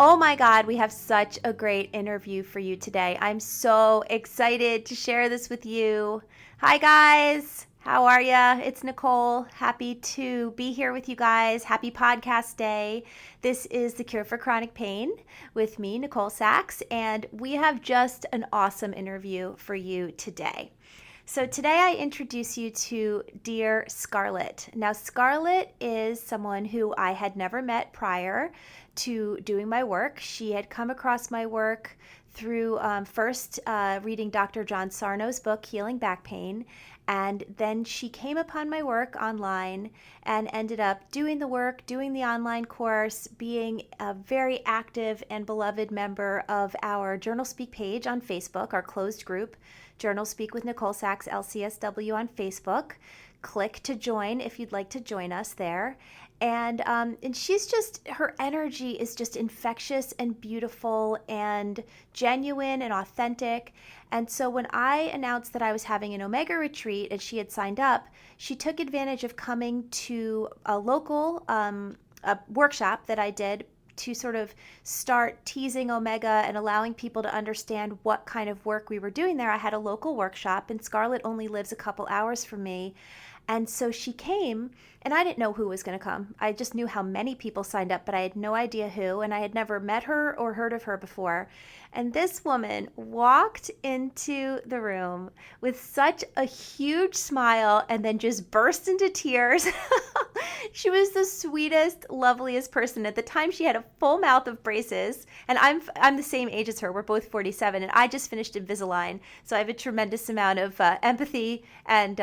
Oh my God, we have such a great interview for you today. I'm so excited to share this with you. Hi, guys. How are ya? It's Nicole. Happy to be here with you guys. Happy podcast day. This is The Cure for Chronic Pain with me, Nicole Sachs, and we have just an awesome interview for you today. So today I introduce you to dear Scarlett. Now, Scarlett is someone who I had never met prior to doing my work. She had come across my work through first reading Dr. John Sarno's book, Healing Back Pain, and then she came upon my work online and ended up doing the work, doing the online course, being a very active and beloved member of our JOURNALSPEAK page on Facebook, our closed group, JOURNALSPEAK with Nicole Sachs, LCSW on Facebook. Click to join if you'd like to join us there. And she's just, her energy is just infectious and beautiful and genuine and authentic. And so when I announced that I was having an Omega retreat and she had signed up, she took advantage of coming to a local a workshop that I did to sort of start teasing Omega and allowing people to understand what kind of work we were doing there. I had a local workshop, and Scarlett only lives a couple hours from me. And so she came, and I didn't know who was going to come. I just knew how many people signed up, but I had no idea who, and I had never met her or heard of her before. And this woman walked into the room with such a huge smile and then just burst into tears. She was the sweetest, loveliest person. At the time, she had a full mouth of braces, and I'm the same age as her. We're both 47, and I just finished Invisalign, so I have a tremendous amount of empathy and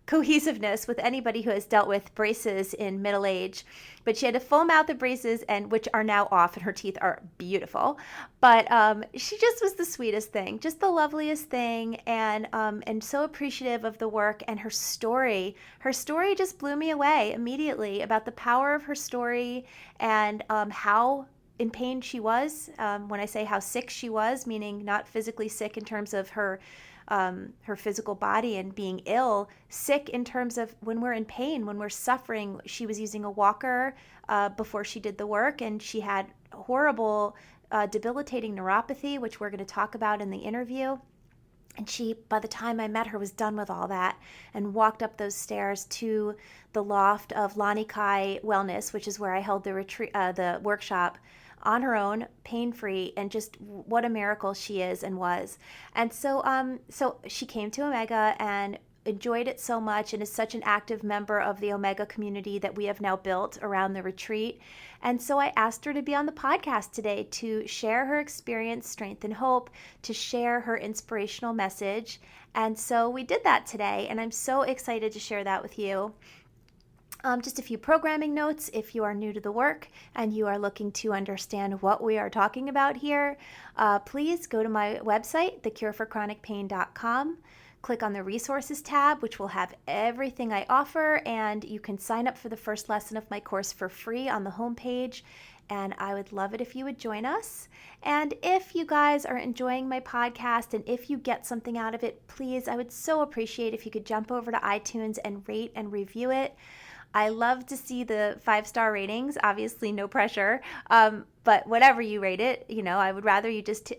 cohesiveness with anybody who has dealt with braces in middle age. But she had a full mouth of braces, and which are now off, and her teeth are beautiful. But she just was the sweetest thing, just the loveliest thing, and so appreciative of the work and her story. Her story just blew me away immediately about the power of her story and how in pain she was. When I say how sick she was, meaning not physically sick in terms of her physical body and being ill, sick in terms of when we're in pain, when we're suffering. She was using a walker before she did the work, and she had horrible, debilitating neuropathy, which we're going to talk about in the interview. And she, by the time I met her, was done with all that and walked up those stairs to the loft of Lani Kai Wellness, which is where I held the workshop, on her own, pain-free, and just what a miracle she is and was. And so she came to Omega and enjoyed it so much and is such an active member of the Omega community that we have now built around the retreat. And so I asked her to be on the podcast today to share her experience, strength, and hope, to share her inspirational message. And so we did that today, and I'm so excited to share that with you. Just a few programming notes. If you are new to the work and you are looking to understand what we are talking about here, please go to my website, thecureforchronicpain.com. Click on the resources tab, which will have everything I offer, and you can sign up for the first lesson of my course for free on the homepage. And I would love it if you would join us. And if you guys are enjoying my podcast and if you get something out of it, please, I would so appreciate if you could jump over to iTunes and rate and review it. I love to see the 5-star ratings, obviously no pressure, but whatever you rate it, I would rather you just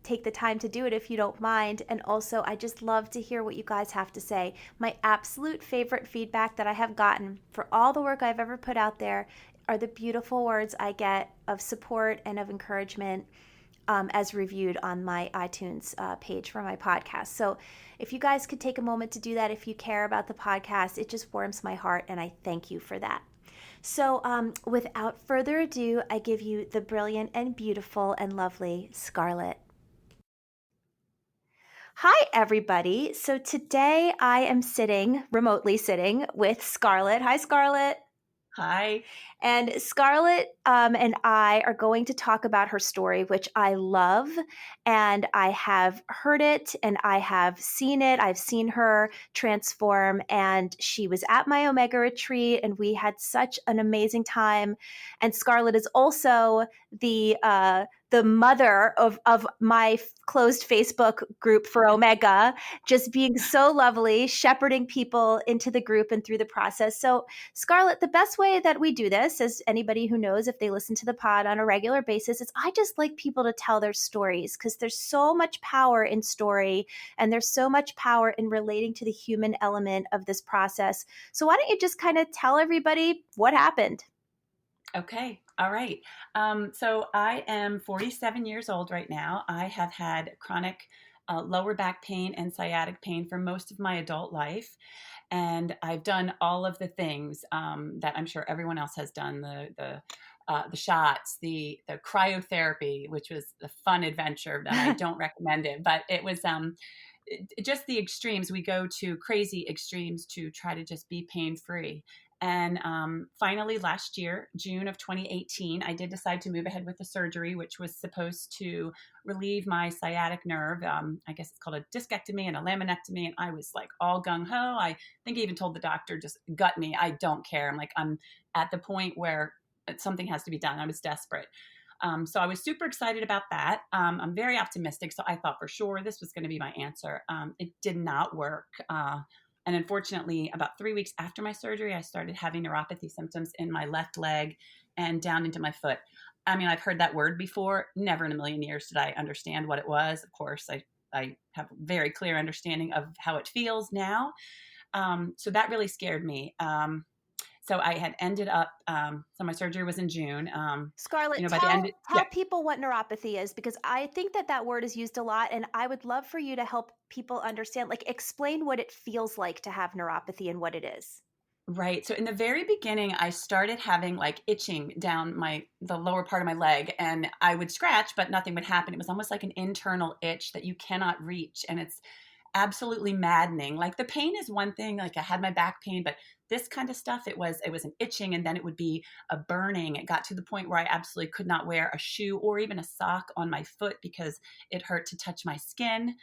take the time to do it if you don't mind. And also, I just love to hear what you guys have to say. My absolute favorite feedback that I have gotten for all the work I've ever put out there are the beautiful words I get of support and of encouragement as reviewed on my iTunes page for my podcast. So if you guys could take a moment to do that, if you care about the podcast, it just warms my heart, and I thank you for that. So without further ado, I give you the brilliant and beautiful and lovely Scarlett. Hi, everybody. So today I am remotely sitting with Scarlett. Hi, Scarlett. Hi. And Scarlett and I are going to talk about her story, which I love. And I have heard it and I have seen it. I've seen her transform. And she was at my Omega retreat and we had such an amazing time. And Scarlett is also the the mother of my closed Facebook group for Omega, just being so lovely, shepherding people into the group and through the process. So, Scarlett, the best way that we do this, as anybody who knows if they listen to the pod on a regular basis, is I just like people to tell their stories because there's so much power in story and there's so much power in relating to the human element of this process. So, why don't you just kind of tell everybody what happened? Okay. All right. So I am 47 years old right now. I have had chronic lower back pain and sciatic pain for most of my adult life. And I've done all of the things that I'm sure everyone else has done, the shots, the cryotherapy, which was a fun adventure that I don't recommend it, but it was just the extremes. We go to crazy extremes to try to just be pain free. And finally, last year, June of 2018, I did decide to move ahead with the surgery, which was supposed to relieve my sciatic nerve. I guess it's called a discectomy and a laminectomy. And I was like all gung ho. I think I even told the doctor, just gut me. I don't care. I'm at the point where something has to be done. I was desperate. So I was super excited about that. I'm very optimistic. So I thought for sure this was going to be my answer. It did not work. And unfortunately, about 3 weeks after my surgery, I started having neuropathy symptoms in my left leg and down into my foot. I mean, I've heard that word before. Never in a million years did I understand what it was. Of course, I have a very clear understanding of how it feels now. So that really scared me. So I had ended up, so my surgery was in June. Scarlett, By the end, yeah. tell people what neuropathy is because I think that word is used a lot, and I would love for you to help people understand, like explain what it feels like to have neuropathy and what it is. Right. So in the very beginning, I started having like itching down the lower part of my leg, and I would scratch, but nothing would happen. It was almost like an internal itch that you cannot reach. And it's absolutely maddening. Like the pain is one thing, like I had my back pain, but this kind of stuff, it was an itching, and then it would be a burning. It got to the point where I absolutely could not wear a shoe or even a sock on my foot because it hurt to touch my skin.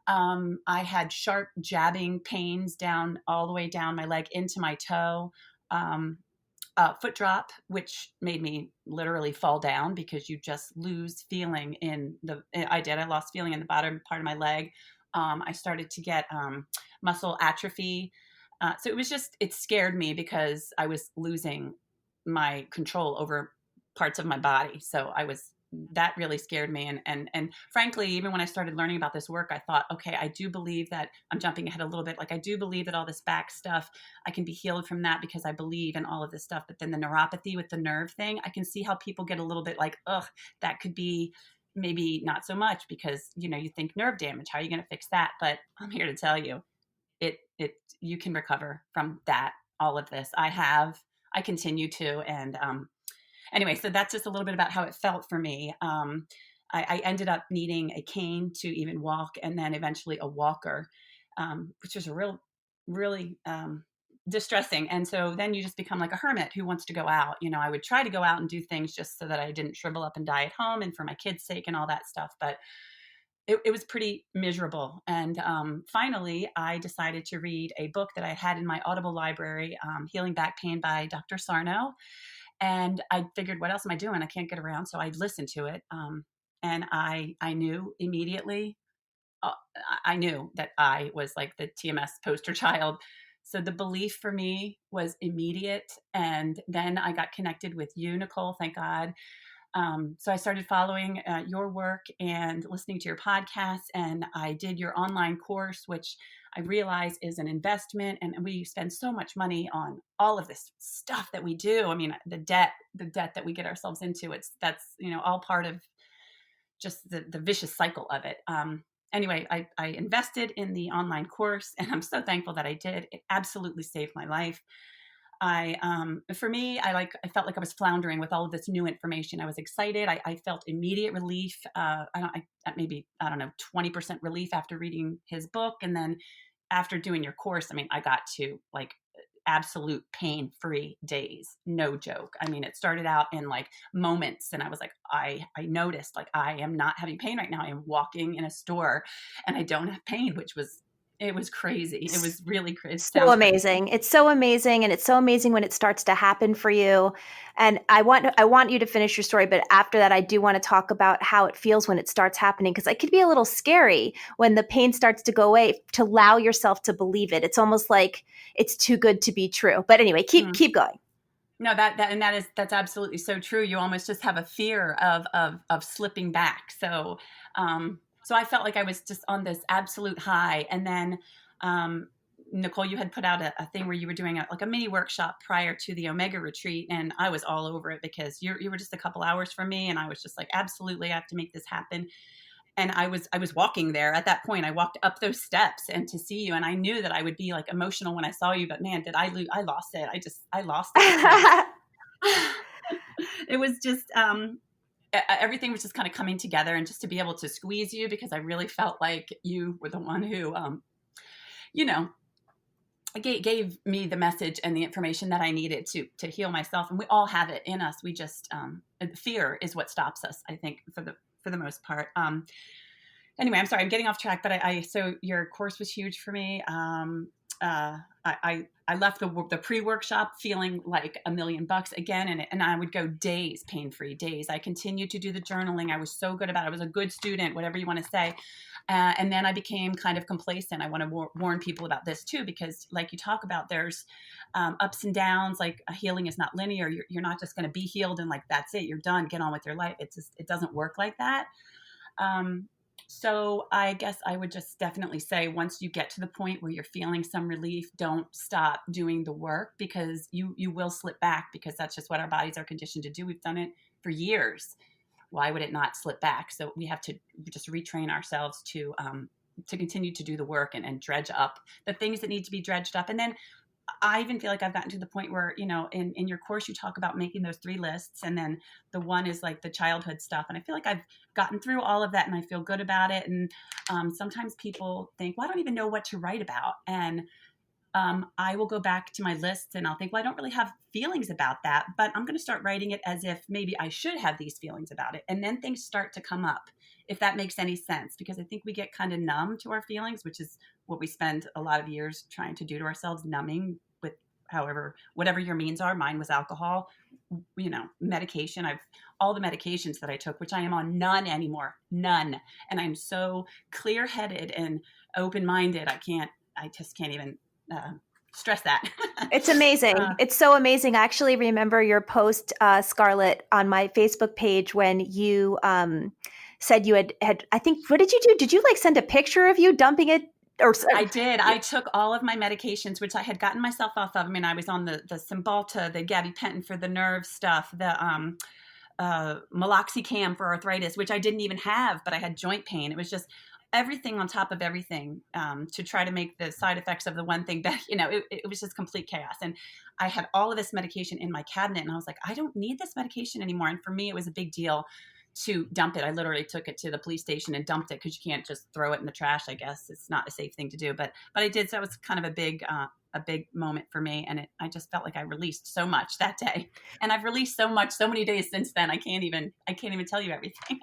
I had sharp jabbing pains down all the way down my leg into my toe. Foot drop, which made me literally fall down because you just lose feeling I lost feeling in the bottom part of my leg. I started to get muscle atrophy. So it scared me because I was losing my control over parts of my body. So that really scared me. And frankly, even when I started learning about this work, I thought, okay, I do believe that I'm jumping ahead a little bit. Like I do believe that all this back stuff, I can be healed from that because I believe in all of this stuff. But then the neuropathy with the nerve thing, I can see how people get a little bit like, ugh, that could be maybe not so much because, you think nerve damage, how are you going to fix that? But I'm here to tell you, you can recover from that, all of this. I continue to, and anyway, so that's just a little bit about how it felt for me. I ended up needing a cane to even walk, and then eventually a walker, which was really distressing. And so then you just become like a hermit who wants to go out. I would try to go out and do things just so that I didn't shrivel up and die at home and for my kids' sake and all that stuff. But it was pretty miserable. And finally, I decided to read a book that I had in my Audible library, Healing Back Pain by Dr. Sarno. And I figured, what else am I doing? I can't get around. So I listened to it. And I knew immediately, uh, I knew that I was like the TMS poster child. So the belief for me was immediate. And then I got connected with you, Nicole, thank God. So I started following your work and listening to your podcast, and I did your online course, which I realize is an investment. And we spend so much money on all of this stuff that we do. I mean, the debt that we get ourselves into, that's all part of just the vicious cycle of it. Anyway, I invested in the online course, and I'm so thankful that I did. It absolutely saved my life. For me, I felt like I was floundering with all of this new information. I was excited. I felt immediate relief. Maybe, I don't know, 20% relief after reading his book. And then after doing your course, I mean, I got to like absolute pain-free days. No joke. I mean, it started out in like moments, and I was like, I noticed like I am not having pain right now. I am walking in a store and I don't have pain, which was It was crazy. It was really crazy. It So sounds crazy. amazing. It's so amazing, and it's so amazing when it starts to happen for you. And I want you to finish your story, but after that I do want to talk about how it feels when it starts happening, because it could be a little scary when the pain starts to go away, to allow yourself to believe it. It's almost like it's too good to be true. But anyway, Mm. keep going. No, that's absolutely so true. You almost just have a fear of slipping back. So I felt like I was just on this absolute high. And then, Nicole, you had put out a thing where you were doing like a mini workshop prior to the Omega retreat, and I was all over it because you were just a couple hours from me, and I was just like, absolutely, I have to make this happen. And I was walking there at that point. I walked up those steps and to see you, and I knew that I would be like emotional when I saw you, but man, did I lose, I lost it. I lost it because it was just everything was just kind of coming together, and just to be able to squeeze you, because I really felt like you were the one who you know gave me the message and the information that I needed to heal myself. And we all have it in us. We just fear is what stops us, I think, for the most part. Anyway, I'm sorry, I'm getting off track, but so your course was huge for me. I left the pre-workshop feeling like $1,000,000 again, and I would go days pain-free days. I continued to do the journaling. I was so good about it. I was a good student, whatever you want to say. And then I became kind of complacent. I want to warn people about this too, because like you talk about, there's ups and downs. Like healing is not linear. You're not just going to be healed and like, that's it, you're done, get on with your life. It doesn't work like that. So I guess I would just definitely say, once you get to the point where you're feeling some relief, don't stop doing the work, because you will slip back, because that's just what our bodies are conditioned to do. We've done it for years. Why would it not slip back? So we have to just retrain ourselves to continue to do the work and dredge up the things that need to be dredged up. And then I even feel like I've gotten to the point where, in your course, you talk about making those 3 lists. And then the one is like the childhood stuff. And I feel like I've gotten through all of that, and I feel good about it. And sometimes people think, well, I don't even know what to write about. And I will go back to my lists and I'll think, well, I don't really have feelings about that, but I'm going to start writing it as if maybe I should have these feelings about it. And then things start to come up, if that makes any sense, because I think we get kind of numb to our feelings, which is what we spend a lot of years trying to do to ourselves, numbing with whatever your means are. Mine was alcohol, medication. All the medications that I took, which I am on none anymore, none. And I'm so clear headed and open minded. I just can't even stress that. It's amazing. It's so amazing. I actually remember your post, Scarlett, on my Facebook page when you said you had, I think, what did you do? Did you like send a picture of you dumping it? I did. I took all of my medications, which I had gotten myself off of. I mean, I was on the Cymbalta, the gabapentin for the nerve stuff, the meloxicam for arthritis, which I didn't even have, but I had joint pain. It was just everything on top of everything to try to make the side effects of the one thing that, it was just complete chaos. And I had all of this medication in my cabinet, and I was like, I don't need this medication anymore. And for me, it was a big deal to dump it. I literally took it to the police station and dumped it, because you can't just throw it in the trash. I guess it's not a safe thing to do, but I did. So it was kind of a big moment for me. And I just felt like I released so much that day, and I've released so much, so many days since then. I can't even tell you everything.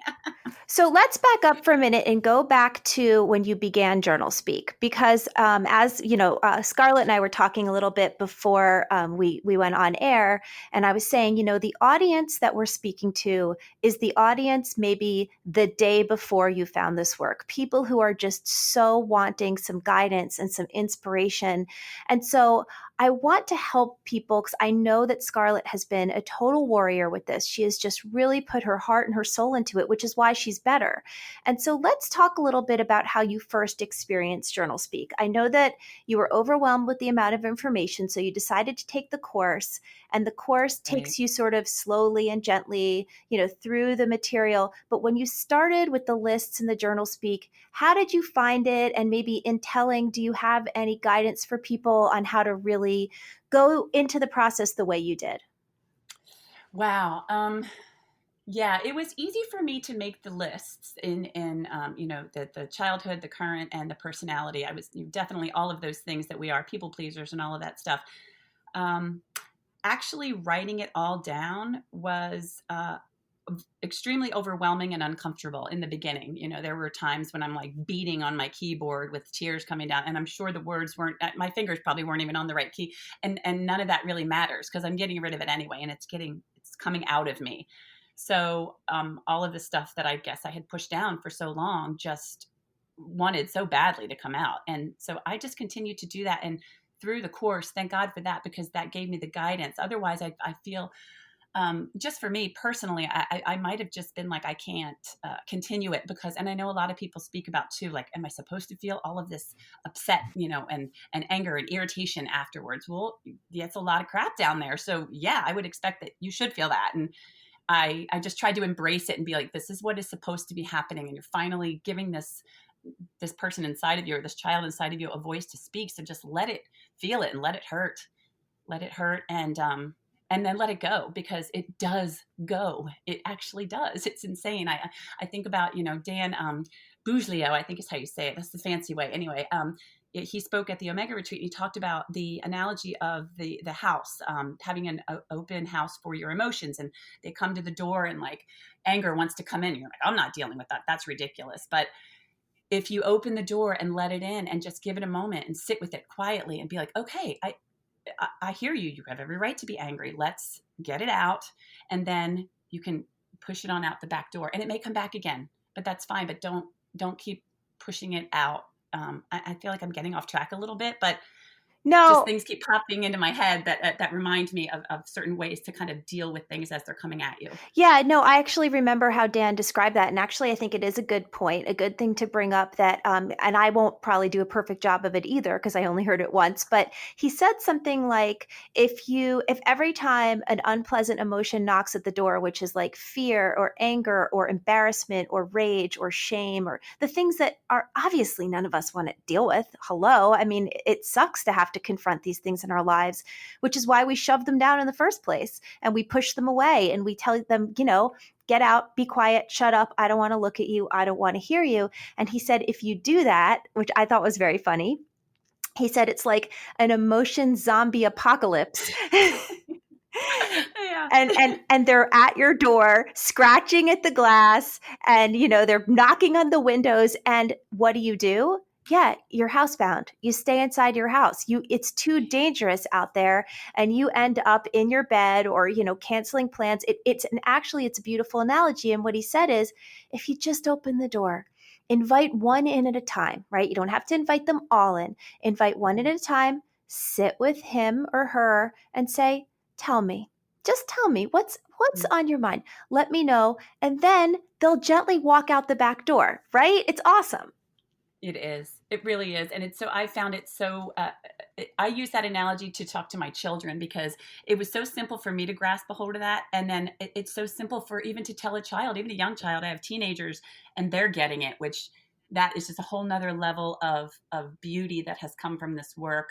So let's back up for a minute and go back to when you began Journal Speak, because as you know, Scarlett and I were talking a little bit before we went on air, and I was saying, the audience that we're speaking to is the audience maybe the day before you found this work, people who are just so wanting some guidance and some inspiration. And so I want to help people, because I know that Scarlett has been a total warrior with this. She has just really put her heart and her soul into it, which is why she's better. And so let's talk a little bit about how you first experienced Journal Speak. I know that you were overwhelmed with the amount of information, so you decided to take the course, and the course takes you sort of slowly and gently, through the material. But when you started with the lists and the Journal Speak, how did you find it? And maybe in telling, do you have any guidance for people on how to really go into the process the way you did? Wow. Yeah, it was easy for me to make the lists in the childhood, the current, and the personality. I was definitely all of those things that we are, people pleasers and all of that stuff. Actually writing it all down was extremely overwhelming and uncomfortable in the beginning. There were times when I'm like beating on my keyboard with tears coming down, and I'm sure the words weren't, my fingers probably weren't even on the right key. And none of that really matters because I'm getting rid of it anyway, and it's coming out of me. So all of the stuff that I guess I had pushed down for so long just wanted so badly to come out. And so I just continued to do that. And through the course, thank God for that, because that gave me the guidance. Otherwise, I feel just for me personally, I might have just been like, I can't continue it because, and I know a lot of people speak about too, like, am I supposed to feel all of this upset, and anger and irritation afterwards? Well, yeah, it's a lot of crap down there. So yeah, I would expect that you should feel that. And I just tried to embrace it and be like, this is what is supposed to be happening. And you're finally giving this person inside of you, or this child inside of you, a voice to speak. So just feel it and let it hurt, and then let it go, because it does go. It actually does. It's insane. I think about, Dan Bouglio, I think is how you say it. That's the fancy way. Anyway, he spoke at the Omega retreat. He talked about the analogy of the house, having an open house for your emotions. And they come to the door and like anger wants to come in. And you're like, I'm not dealing with that. That's ridiculous. But if you open the door and let it in and just give it a moment and sit with it quietly and be like, okay, I hear you. You have every right to be angry. Let's get it out. And then you can push it on out the back door, and it may come back again, but that's fine. But don't keep pushing it out. I feel like I'm getting off track a little bit, but No, just things keep popping into my head that remind me of certain ways to kind of deal with things as they're coming at you. yeah, no, I actually remember how Dan described that. And actually, I think it is a good point, a good thing to bring up that, and I won't probably do a perfect job of it either because I only heard it once, but he said something like, if every time an unpleasant emotion knocks at the door, which is like fear or anger or embarrassment or rage or shame, or the things that are obviously none of us want to deal with. Hello. I mean, it sucks to have to confront these things in our lives, which is why we shove them down in the first place and we push them away and we tell them, get out, be quiet, shut up. I don't want to look at you. I don't want to hear you. And he said, if you do that, which I thought was very funny, he said it's like an emotion zombie apocalypse. Yeah. And they're at your door scratching at the glass, and they're knocking on the windows, and what do? Yeah, you're housebound. You stay inside your house. It's too dangerous out there, and you end up in your bed or canceling plans. Actually it's a beautiful analogy. And what he said is, if you just open the door, invite one in at a time, right? You don't have to invite them all in. Invite one in at a time. Sit with him or her and say, "Tell me. Just tell me what's on your mind. Let me know." And then they'll gently walk out the back door, right? It's awesome. It is. It really is. And I found it so, I use that analogy to talk to my children because it was so simple for me to grasp a hold of that. And then it's so simple for even to tell a child, even a young child. I have teenagers and they're getting it, which that is just a whole nother level of beauty that has come from this work.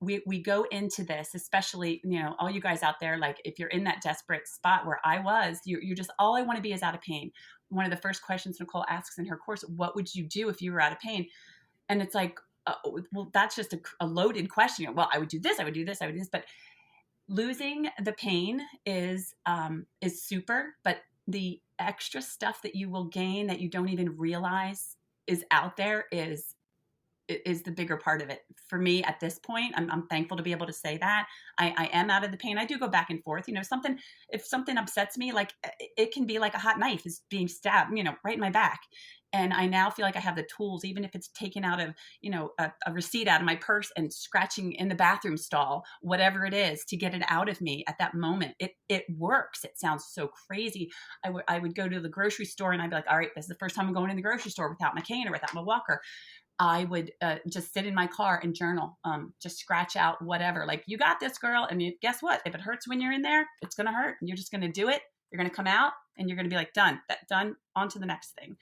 We go into this, especially, all you guys out there, like if you're in that desperate spot where I was, you're just, all I want to be is out of pain. One of the first questions Nicole asks in her course, what would you do if you were out of pain? And it's like, well, that's just a loaded question. Well, I would do this, I would do this, I would do this. But losing the pain is super, but the extra stuff that you will gain that you don't even realize is out there is the bigger part of it. For me at this point, I'm thankful to be able to say that I am out of the pain. I do go back and forth, if something upsets me, like it can be like a hot knife is being stabbed, right in my back. And I now feel like I have the tools, even if it's taken out of, a receipt out of my purse and scratching in the bathroom stall, whatever it is, to get it out of me at that moment. It works. It sounds so crazy. I would go to the grocery store and I'd be like, all right, this is the first time I'm going in the grocery store without my cane or without my walker. I would just sit in my car and journal, just scratch out whatever. Like, you got this, girl. And guess what? If it hurts when you're in there, it's going to hurt. And you're just going to do it. You're going to come out and you're going to be like, done, on to the next thing.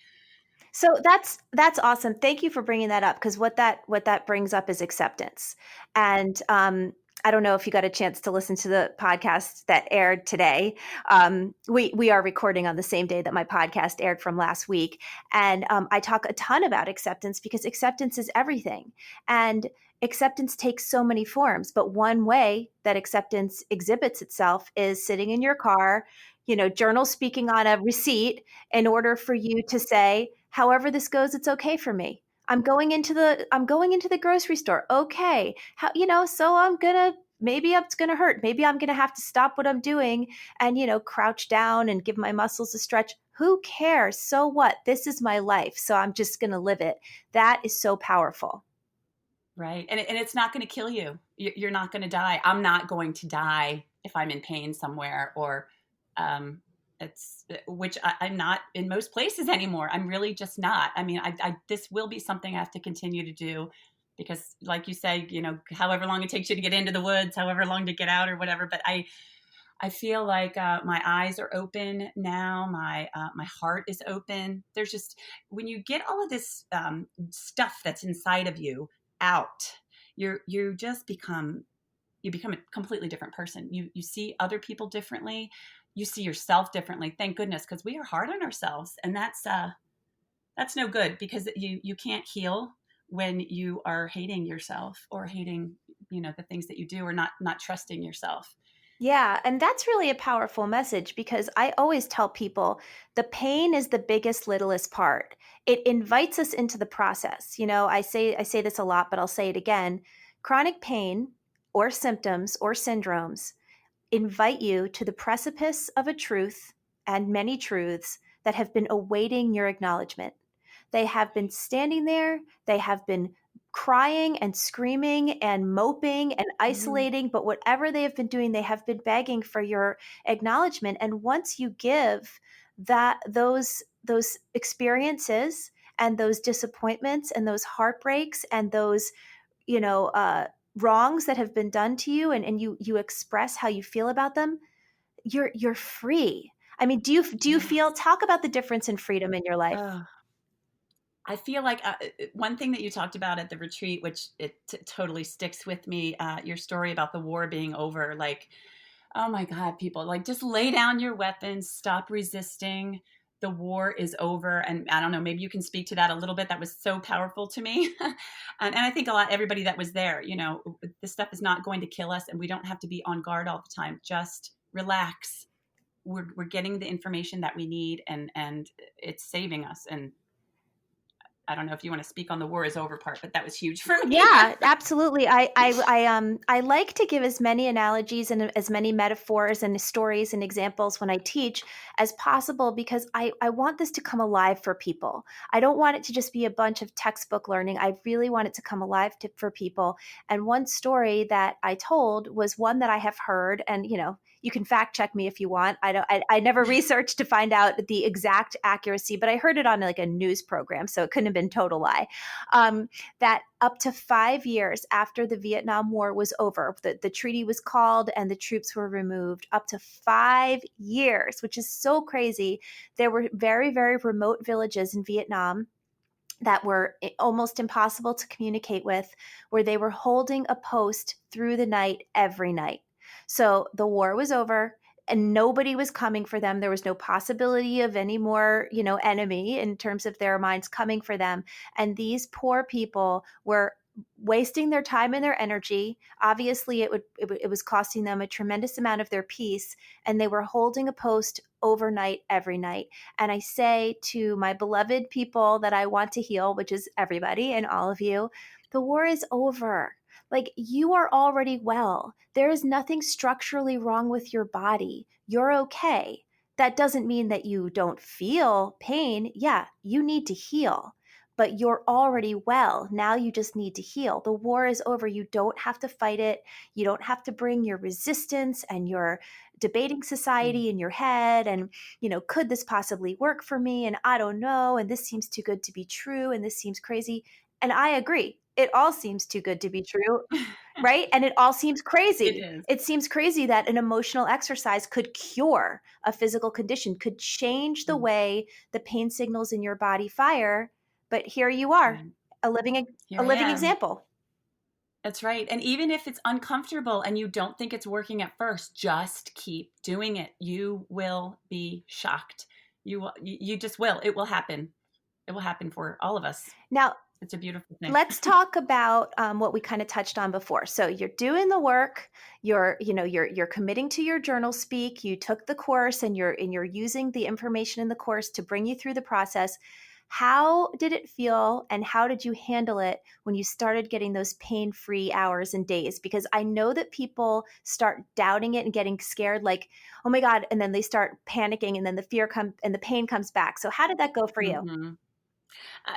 So that's awesome. Thank you for bringing that up, because what that brings up is acceptance. And I don't know if you got a chance to listen to the podcast that aired today. We are recording on the same day that my podcast aired from last week. And I talk a ton about acceptance because acceptance is everything. And acceptance takes so many forms. But one way that acceptance exhibits itself is sitting in your car, journal speaking on a receipt in order for you to say, however this goes, it's okay for me. I'm going into the grocery store. Okay. So maybe it's going to hurt. Maybe I'm going to have to stop what I'm doing and, crouch down and give my muscles a stretch. Who cares? So what? This is my life. So I'm just going to live it. That is so powerful. Right. And it's not going to kill you. You're not going to die. I'm not going to die if I'm in pain somewhere, or um, which I'm not in most places anymore. I'm really just not. I mean, this will be something I have to continue to do because, like you say, however long it takes you to get into the woods, however long to get out or whatever. But I feel like my eyes are open now. My heart is open. There's just, when you get all of this stuff that's inside of you out, you just become a completely different person. You see other people differently. You see yourself differently. Thank goodness, because we are hard on ourselves, and that's no good, because you can't heal when you are hating yourself or hating the things that you do, or not trusting yourself. Yeah, and that's really a powerful message because I always tell people the pain is the biggest littlest part. It invites us into the process. I say this a lot, but I'll say it again. Chronic pain or symptoms or syndromes invite you to the precipice of a truth and many truths that have been awaiting your acknowledgement. They have been standing there, they have been crying and screaming and moping and Mhm. isolating, but whatever they have been doing, they have been begging for your acknowledgement. And once you give those experiences and those disappointments and those heartbreaks and those you know wrongs that have been done to you, and you express how you feel about them, you're free. I mean, do you feel, Yes. talk about the difference in freedom in your life? Oh, I feel like one thing that you talked about at the retreat, which totally sticks with me, your story about the war being over. Like, oh my God, people, like, just lay down your weapons, stop resisting. The war is over. And I don't know, maybe you can speak to that a little bit. That was so powerful to me. And I think everybody that was there, this stuff is not going to kill us, and we don't have to be on guard all the time. Just relax. We're getting the information that we need, and it's saving us. And I don't know if you want to speak on the war is over part, but that was huge for me. Yeah, absolutely. I like to give as many analogies and as many metaphors and stories and examples when I teach as possible because I want this to come alive for people. I don't want it to just be a bunch of textbook learning. I really want it to come alive for people. And one story that I told was one that I have heard, and you can fact check me if you want. I never researched to find out the exact accuracy, but I heard it on like a news program, so it couldn't have been total lie. That up to 5 years after the Vietnam War was over, the treaty was called and the troops were removed, up to 5 years, which is so crazy. There were very, very remote villages in Vietnam that were almost impossible to communicate with, where they were holding a post through the night every night. So the war was over and nobody was coming for them. There was no possibility of any more, enemy in terms of their minds coming for them. And these poor people were wasting their time and their energy. Obviously, it was costing them a tremendous amount of their peace, and they were holding a post overnight every night. And I say to my beloved people that I want to heal, which is everybody and all of you, the war is over. Like, you are already well. There is nothing structurally wrong with your body. You're okay. That doesn't mean that you don't feel pain. Yeah, you need to heal, but you're already well. Now you just need to heal. The war is over. You don't have to fight it. You don't have to bring your resistance and your debating society in your head and, could this possibly work for me? And I don't know. And this seems too good to be true. And this seems crazy. And I agree. It all seems too good to be true, right? And it all seems It crazy. is. It seems crazy that an emotional exercise could cure a physical condition, could change the Mm, way the pain signals in your body fire. But here you are, right. a living Here a I living am. example. That's right. And even if it's uncomfortable and you don't think it's working at first, just keep doing it. You will be shocked. You just will. It will happen. It will happen for all of us. Now, It's a beautiful thing. Let's talk about what we kind of touched on before. So you're doing the work, you're committing to your journal speak. You took the course, and you're using the information in the course to bring you through the process. How did it feel, and how did you handle it when you started getting those pain-free hours and days? Because I know that people start doubting it and getting scared, like, oh my God, and then they start panicking, and then the fear comes and the pain comes back. So how did that go for you? Hmm.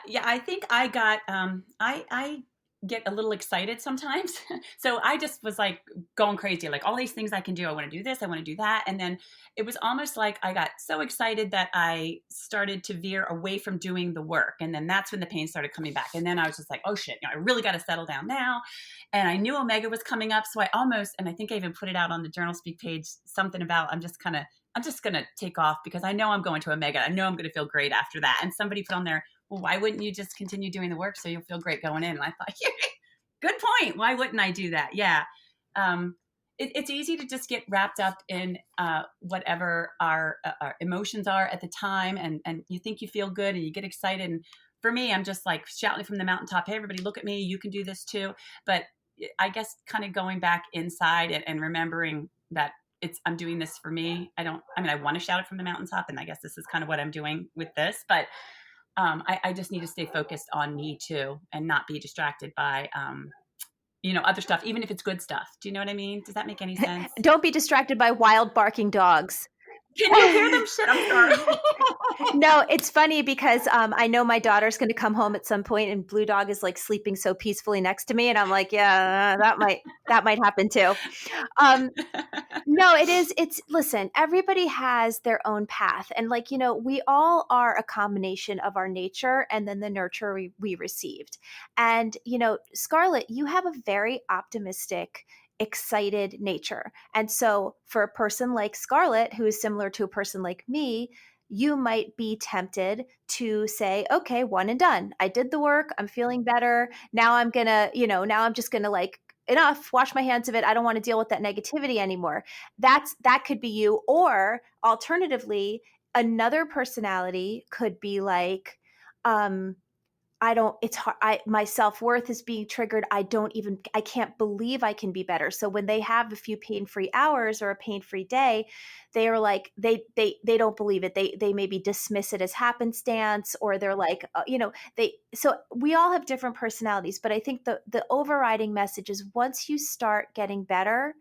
Yeah, I think I got I get a little excited sometimes. So I just was like going crazy, like all these things I can do. I want to do this, I want to do that. And then it was almost like I got so excited that I started to veer away from doing the work. And then that's when the pain started coming back. And then I was just like, oh shit, I really got to settle down now. And I knew Omega was coming up. So I almost, and I think I even put it out on the Journal Speak page, something about I'm just going to take off because I know I'm going to Omega. I know I'm going to feel great after that. And somebody put on there, well, why wouldn't you just continue doing the work so you'll feel great going in? And I thought, yeah, good point. Why wouldn't I do that? Yeah. It's easy to just get wrapped up in whatever our emotions are at the time. And you think you feel good and you get excited. And for me, I'm just like shouting from the mountaintop, hey, everybody, look at me. You can do this too. But I guess kind of going back inside and remembering that I'm doing this for me. I want to shout it from the mountaintop. And I guess this is kind of what I'm doing with this. But I just need to stay focused on me too, and not be distracted by, other stuff, even if it's good stuff. Do you know what I mean? Does that make any sense? Don't be distracted by wild barking dogs. Can you hear them? Shit, I'm sorry. No, it's funny because I know my daughter's going to come home at some point, and Blue Dog is like sleeping so peacefully next to me, and I'm like, yeah, that might happen too. Um, no, it is. Listen, everybody has their own path. And like, we all are a combination of our nature and then the nurture we received. And, Scarlett, you have a very optimistic, excited nature. And so for a person like Scarlett, who is similar to a person like me, you might be tempted to say, okay, one and done. I did the work. I'm feeling better. Now now I'm just gonna like, enough, wash my hands of it. I don't want to deal with that negativity anymore. That could be you. Or alternatively, another personality could be like, um, I don't, it's hard. My self-worth is being triggered. I can't believe I can be better. So when they have a few pain-free hours or a pain-free day, they are like, they don't believe it. They maybe dismiss it as happenstance, or they're like, so we all have different personalities, but I think the overriding message is once you start getting better,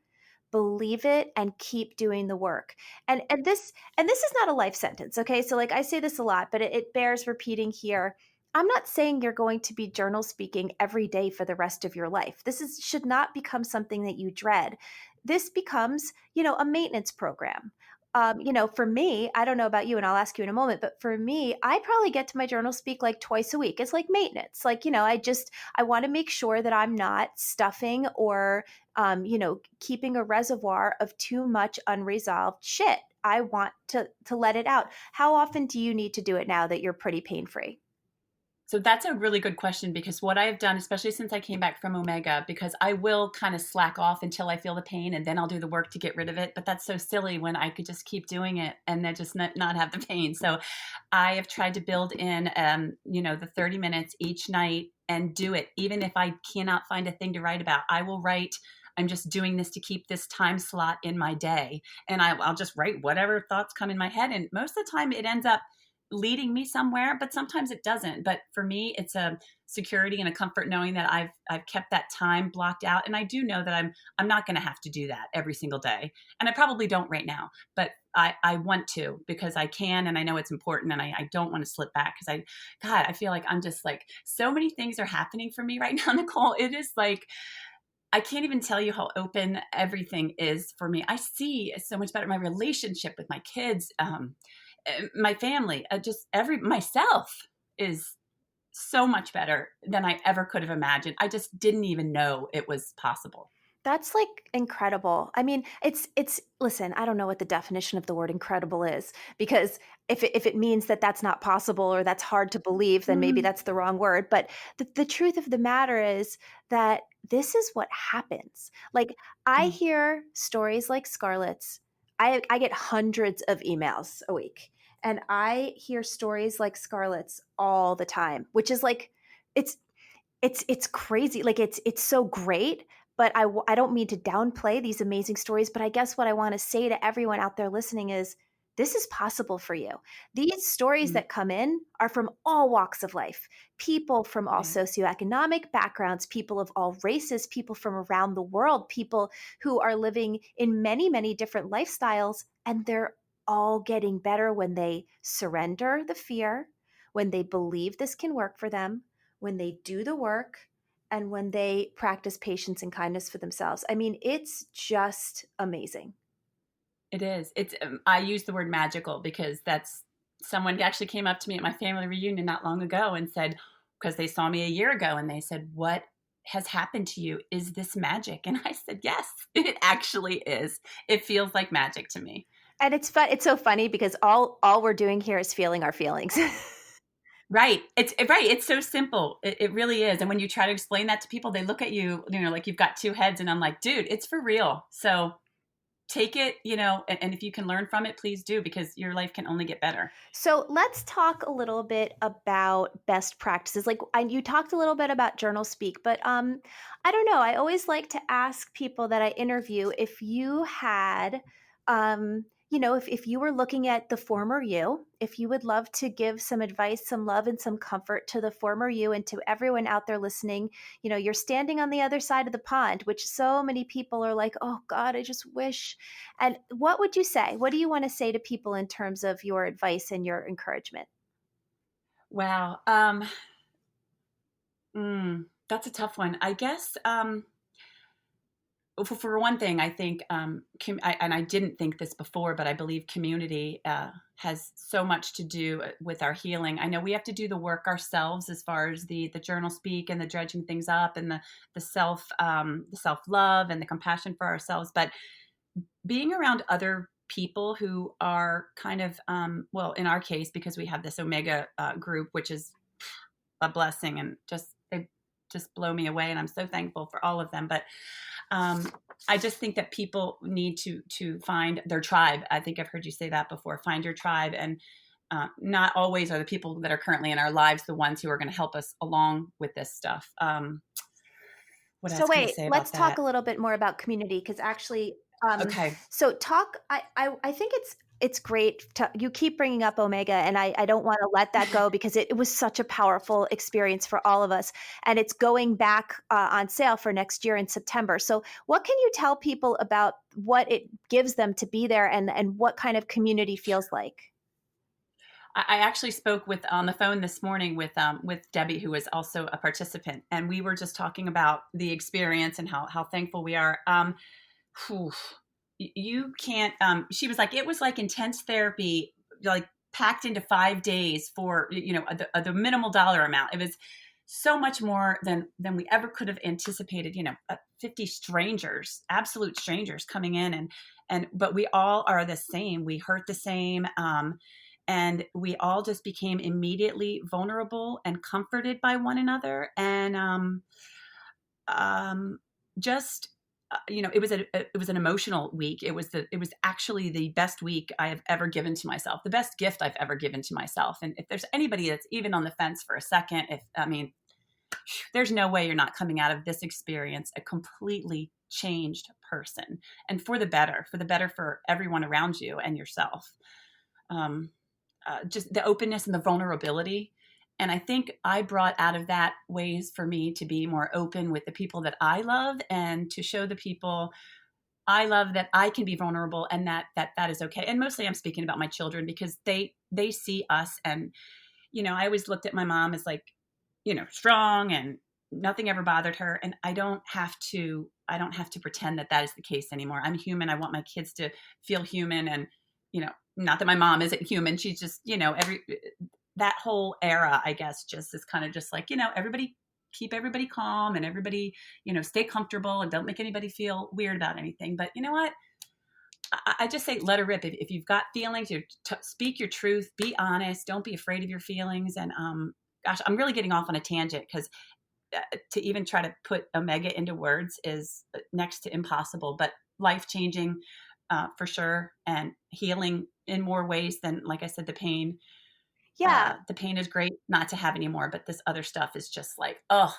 believe it and keep doing the work. And this is not a life sentence. Okay. So like I say this a lot, but it bears repeating here. I'm not saying you're going to be journal speaking every day for the rest of your life. Should not become something that you dread. This becomes, a maintenance program. For me, I don't know about you, and I'll ask you in a moment, but for me, I probably get to my journal speak like twice a week. It's like maintenance. Like, I want to make sure that I'm not stuffing or, keeping a reservoir of too much unresolved shit. I want to let it out. How often do you need to do it now that you're pretty pain free? So that's a really good question, because what I've done, especially since I came back from Omega, because I will kind of slack off until I feel the pain and then I'll do the work to get rid of it. But that's so silly when I could just keep doing it and then just not have the pain. So I have tried to build in, the 30 minutes each night and do it. Even if I cannot find a thing to write about, I will write. I'm just doing this to keep this time slot in my day. And I'll just write whatever thoughts come in my head. And most of the time it ends up leading me somewhere, but sometimes it doesn't. But for me, it's a security and a comfort knowing that I've kept that time blocked out. And I do know that I'm not going to have to do that every single day. And I probably don't right now, but I want to, because I can, and I know it's important, and I don't want to slip back, because I feel like I'm just like, so many things are happening for me right now, Nicole. It is like, I can't even tell you how open everything is for me. I see so much better my relationship with my kids, my family, myself is so much better than I ever could have imagined. I just didn't even know it was possible. That's like incredible. I mean, listen, I don't know what the definition of the word incredible is, because if it means that that's not possible or that's hard to believe, then maybe Mm, that's the wrong word. But the truth of the matter is that this is what happens. Like, I mm. hear stories like Scarlett's. I get hundreds of emails a week, and I hear stories like Scarlett's all the time, which is like, it's It's crazy, like, it's so great, but I don't mean to downplay these amazing stories, but I guess what I wanna say to everyone out there listening is, this is possible for you. These stories Mm, that come in are from all walks of life, people from all right. socioeconomic backgrounds, people of all races, people from around the world, people who are living in many, many different lifestyles, and they're all getting better when they surrender the fear, when they believe this can work for them, when they do the work, and when they practice patience and kindness for themselves. I mean, it's just amazing. It is. It's I use the word magical because that's someone actually came up to me at my family reunion not long ago and said, because they saw me a year ago, and they said, "What has happened to you? Is this magic?" And I said, "Yes, it actually is. It feels like magic to me." And it's fun. It's so funny because all we're doing here is feeling our feelings. Right. It's right. It's so simple. It really is. And when you try to explain that to people, they look at you, like you've got two heads. And I'm like, dude, it's for real. So take it, and if you can learn from it, please do, because your life can only get better. So let's talk a little bit about best practices. Like you talked a little bit about journal speak, but I don't know. I always like to ask people that I interview if you had, if you were looking at the former you, if you would love to give some advice, some love, and some comfort to the former you and to everyone out there listening. You're standing on the other side of the pond, which so many people are like, oh God, I just wish. And what would you say? What do you want to say to people in terms of your advice and your encouragement? Wow. That's a tough one. I guess, for one thing, I think, and I didn't think this before, but I believe community has so much to do with our healing. I know we have to do the work ourselves as far as the journal speak and the dredging things up and the self love and the compassion for ourselves. But being around other people who are kind of, well, in our case, because we have this Omega group, which is a blessing, and they just blow me away, and I'm so thankful for all of them. But I just think that people need to find their tribe. I think I've heard you say that before. Find your tribe, and not always are the people that are currently in our lives the ones who are going to help us along with this stuff. What So else can I wait, say let's about talk that? a little bit more about community because actually, Okay. so talk. I think it's great. You keep bringing up Omega, and I don't want to let that go because it was such a powerful experience for all of us, and it's going back on sale for next year in September. So, what can you tell people about what it gives them to be there, and what kind of community feels like? I actually spoke with on the phone this morning with Debbie, who was also a participant, and we were just talking about the experience and how thankful we are. Whew, you can't. She was like, it was like intense therapy, like packed into 5 days for the minimal dollar amount. It was so much more than we ever could have anticipated. 50 strangers, absolute strangers, coming in, and but we all are the same. We hurt the same. And we all just became immediately vulnerable and comforted by one another, and um, just it was an emotional week. It was actually the best week I have ever given to myself, the best gift I've ever given to myself. And if there's anybody that's even on the fence for a second, if I mean, there's no way you're not coming out of this experience a completely changed person, and for the better for everyone around you and yourself. Um, just the openness and the vulnerability. And I think I brought out of that ways for me to be more open with the people that I love, and to show the people I love that I can be vulnerable, and that is okay. And mostly I'm speaking about my children, because they see us. And I always looked at my mom as like, strong, and nothing ever bothered her. And I don't have to pretend that is the case anymore. I'm human. I want my kids to feel human. And not that my mom isn't human. She's just, every that whole era, I guess, just is kind of just like, everybody, keep everybody calm, and everybody, stay comfortable, and don't make anybody feel weird about anything. But you know what? I just say let her rip. If you've got feelings, speak your truth. Be honest. Don't be afraid of your feelings. And gosh, I'm really getting off on a tangent, because to even try to put Omega into words is next to impossible. But life changing, for sure, and healing in more ways than, like I said, the pain. Yeah, The pain is great not to have anymore, but this other stuff is just like, oh.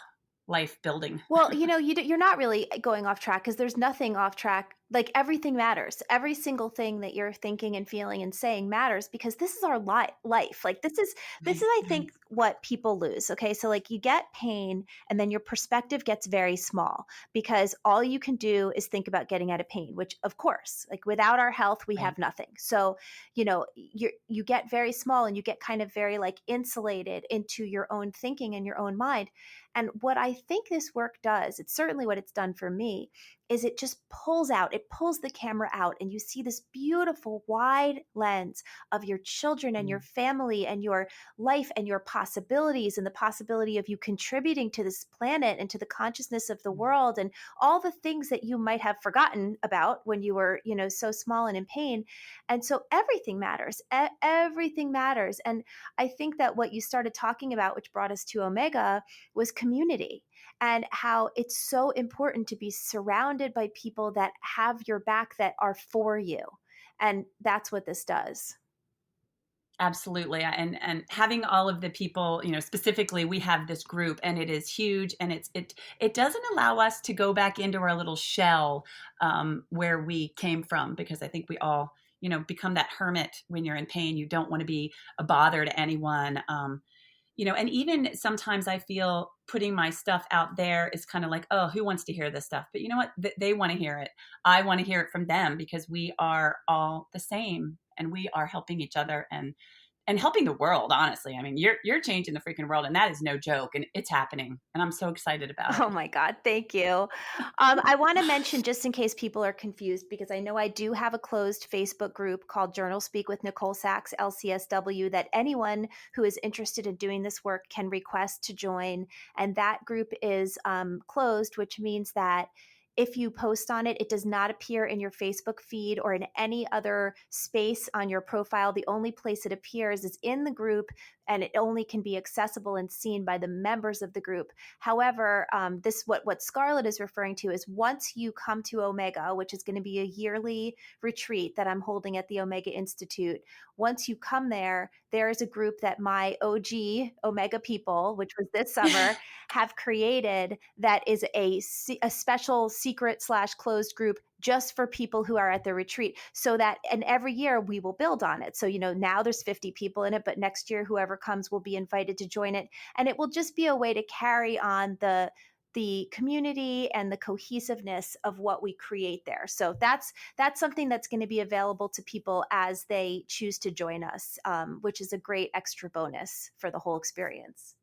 life building. Well, you're not really going off track because there's nothing off track. Like everything matters. Every single thing that you're thinking and feeling and saying matters because this is our life. Like this is Right, I right, think what people lose. Okay? So like you get pain and then your perspective gets very small because all you can do is think about getting out of pain, which of course, like without our health we have right. nothing. So, you get very small and you get kind of very like insulated into your own thinking and your own mind. And what I think this work does, it's certainly what it's done for me, is it just it pulls the camera out, and you see this beautiful wide lens of your children and your Mm, family and your life and your possibilities and the possibility of you contributing to this planet and to the consciousness of the mm, world and all the things that you might have forgotten about when you were, so small and in pain. And so everything matters. Everything matters. And I think that what you started talking about, which brought us to Omega, was community and how it's so important to be surrounded by people that have your back, that are for you. And that's what this does. absolutely. And having all of the people, specifically we have this group and it is huge, and it doesn't allow us to go back into our little shell, where we came from, because I think we all, become that hermit when you're in pain. You don't want to be a bother to anyone. And even sometimes I feel putting my stuff out there is kind of like, oh, who wants to hear this stuff? But you know what? They want to hear it. I want to hear it from them because we are all the same and we are helping each other and helping the world. Honestly, I mean, you're changing the freaking world, and that is no joke, and it's happening, and I'm so excited about it. Oh my God, thank you. I want to mention, just in case people are confused, because I know I do have a closed Facebook group called Journal Speak with Nicole Sachs, LCSW, that anyone who is interested in doing this work can request to join. And that group is closed, which means that if you post on it, it does not appear in your Facebook feed or in any other space on your profile. The only place it appears is in the group, and it only can be accessible and seen by the members of the group. However, this what Scarlett is referring to is once you come to Omega, which is going to be a yearly retreat that I'm holding at the Omega Institute. Once you come there, there is a group that my OG Omega people, which was this summer, have created that is a special secret slash closed group just for people who are at the retreat. So that, and every year we will build on it. So, now there's 50 people in it, but next year, whoever comes will be invited to join it. And it will just be a way to carry on the community and the cohesiveness of what we create there. So that's something that's going to be available to people as they choose to join us, which is a great extra bonus for the whole experience.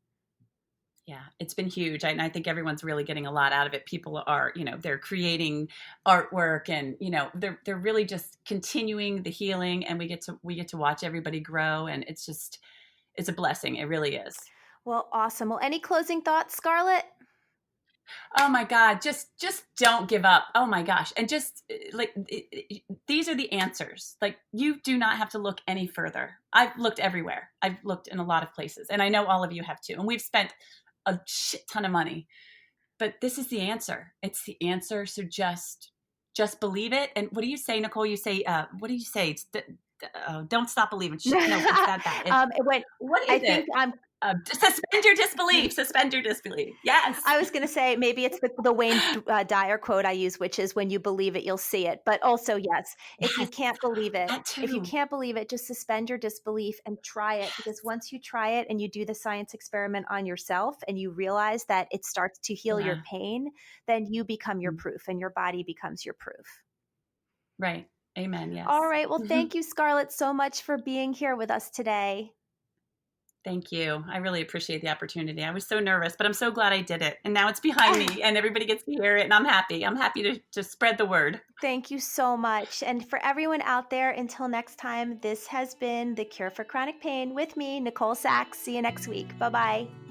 Yeah, it's been huge. And I think everyone's really getting a lot out of it. People are, they're creating artwork, and, they're really just continuing the healing, and we get to watch everybody grow, and it's a blessing. It really is. Well, awesome. Well, any closing thoughts, Scarlett? Oh my God, just don't give up. Oh my gosh. And just like these are the answers. Like, you do not have to look any further. I've looked everywhere. I've looked in a lot of places, and I know all of you have too. And we've spent a shit ton of money, but this is the answer. It's the answer. So just believe it. And what do you say, Nicole? You say, what do you say? Don't stop believing. No, it's that bad. It went. What I is it? think I'm. Suspend your disbelief. Suspend your disbelief. Yes. I was going to say maybe it's the Wayne Dyer quote I use, which is "When you believe it, you'll see it." But also, yes, if you Yes. can't believe it, That too. just suspend your disbelief and try it. Because once you try it and you do the science experiment on yourself and you realize that it starts to heal your Yeah. pain, then you become your Mm. proof, and your body becomes your proof. Right. Amen. All Yes. right. Well, thank you, Scarlett, so much for being here with us today. Thank you. I really appreciate the opportunity. I was so nervous, but I'm so glad I did it. And now it's behind me and everybody gets to hear it, and I'm happy. I'm happy to spread the word. Thank you so much. And for everyone out there, until next time, this has been The Cure for Chronic Pain with me, Nicole Sachs. See you next week. Bye bye.